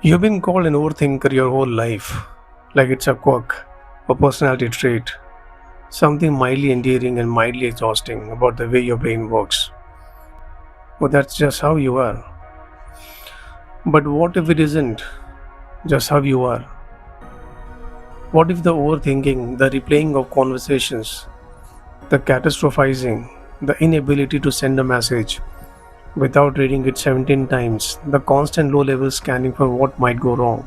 You've been called an overthinker your whole life, like it's a quirk, a personality trait, something mildly endearing and mildly exhausting about the way your brain works. But that's just how you are. But what if it isn't just how you are? What if the overthinking, the replaying of conversations, the catastrophizing, the inability to send a message without reading it 17 times, the constant low level scanning for what might go wrong?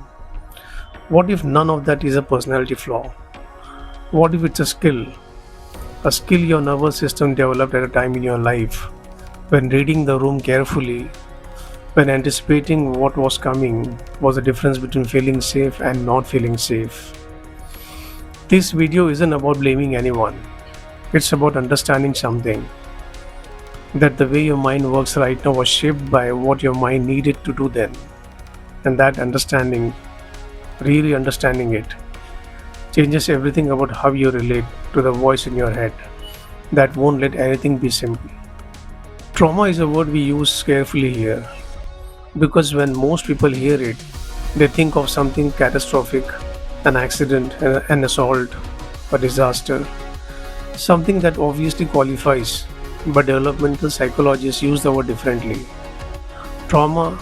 What if none of that is a personality flaw? What if it's a skill your nervous system developed at a time in your life when reading the room carefully, when anticipating what was coming was the difference between feeling safe and not feeling safe? This video isn't about blaming anyone, it's about understanding something that the way your mind works right now was shaped by what your mind needed to do then, and that understanding, really understanding it, changes everything about how you relate to the voice in your head that won't let anything be simple. Trauma is a word we use carefully here because when most people hear it, they think of something catastrophic, an accident, an assault, a disaster, something that obviously qualifies, but developmental psychologists use the word differently. Trauma,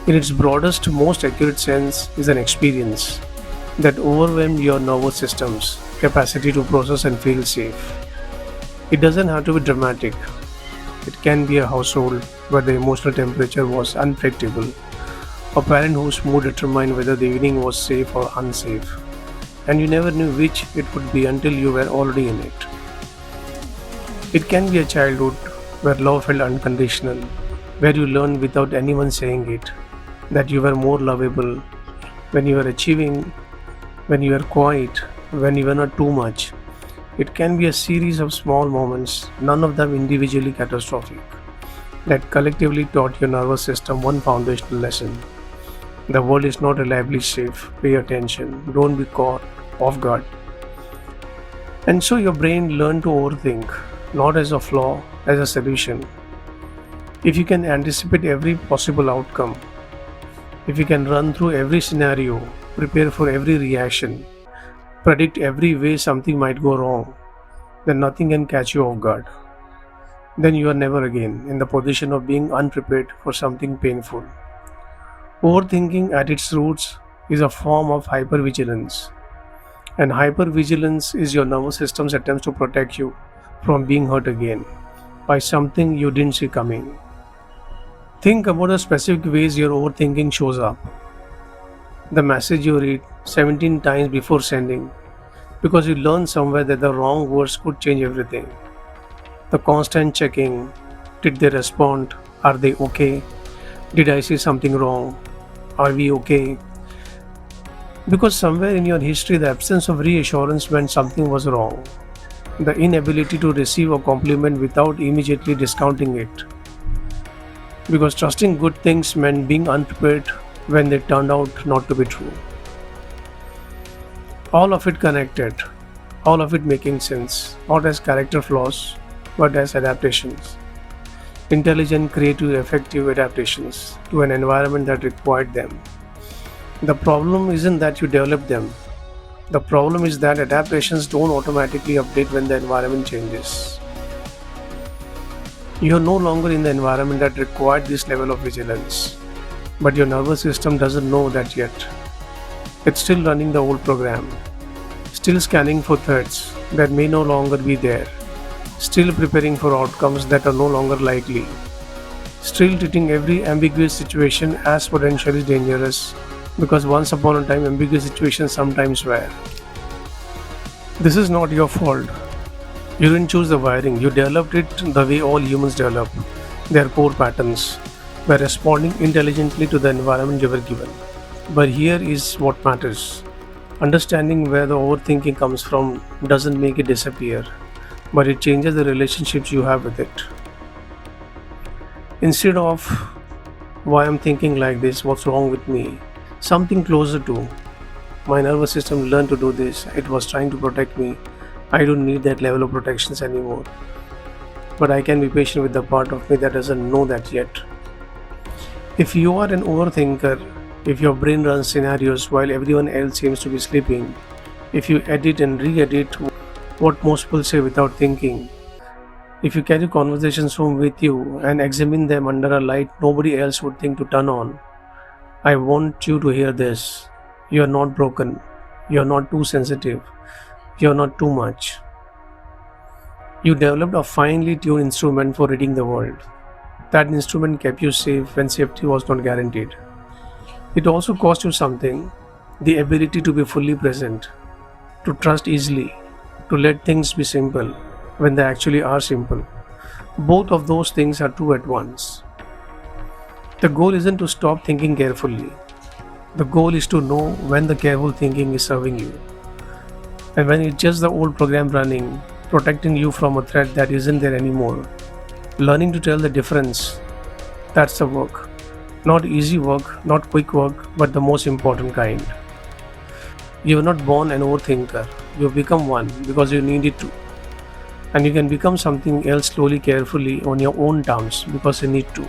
in its broadest, most accurate sense, is an experience that overwhelmed your nervous system's capacity to process and feel safe. It doesn't have to be dramatic. It can be a household where the emotional temperature was unpredictable, a parent whose mood determined whether the evening was safe or unsafe, and you never knew which it would be until you were already in it. It can be a childhood where love felt unconditional, where you learned without anyone saying it that you were more lovable when you were achieving, when you were quiet, when you were not too much. It can be a series of small moments, none of them individually catastrophic, that collectively taught your nervous system one foundational lesson. The world is not reliably safe. Pay attention. Don't be caught off guard. And so your brain learned to overthink, not as a flaw, as a solution. If you can anticipate every possible outcome, if you can run through every scenario, prepare for every reaction, predict every way something might go wrong, then nothing can catch you off guard. Then you are never again in the position of being unprepared for something painful. Overthinking at its roots is a form of hypervigilance, and hypervigilance is your nervous system's attempt to protect you from being hurt again by something you didn't see coming. Think about the specific ways your overthinking shows up. The message you read 17 times before sending because you learned somewhere that the wrong words could change everything. The constant checking, did they respond? Are they okay? Did I say something wrong? Are we okay? Because somewhere in your history, the absence of reassurance meant something was wrong. The inability to receive a compliment without immediately discounting it. Because trusting good things meant being unprepared when they turned out not to be true. All of it connected, all of it making sense, not as character flaws, but as adaptations. Intelligent, creative, effective adaptations to an environment that required them. The problem isn't that you develop them. The problem is that adaptations don't automatically update when the environment changes. You are no longer in the environment that required this level of vigilance, but your nervous system doesn't know that yet. It's still running the old program, still scanning for threats that may no longer be there, still preparing for outcomes that are no longer likely, still treating every ambiguous situation as potentially dangerous because once upon a time ambiguous situations sometimes were. This is not your fault. You didn't choose the wiring, you developed it the way all humans develop their core patterns by responding intelligently to the environment you were given. But here is what matters. Understanding where the overthinking comes from doesn't make it disappear, but it changes the relationships you have with it. Instead of why I'm thinking like this, what's wrong with me, something closer to my nervous system learned to do this, it was trying to protect me. I don't need that level of protections anymore. But I can be patient with the part of me that doesn't know that yet. If you are an overthinker, if your brain runs scenarios while everyone else seems to be sleeping, if you edit and re edit what most people say without thinking, if you carry conversations home with you and examine them under a light nobody else would think to turn on, I want you to hear this. You are not broken. You are not too sensitive. You are not too much. You developed a finely tuned instrument for reading the world. That instrument kept you safe when safety was not guaranteed. It also cost you something, the ability to be fully present, to trust easily, to let things be simple when they actually are simple. Both of those things are true at once. The goal isn't to stop thinking carefully. The goal is to know when the careful thinking is serving you, and when it's just the old program running, protecting you from a threat that isn't there anymore. Learning to tell the difference, that's the work. Not easy work, not quick work, but the most important kind. You are not born an overthinker. You become one because you needed to. And you can become something else slowly, carefully, on your own terms because you need to.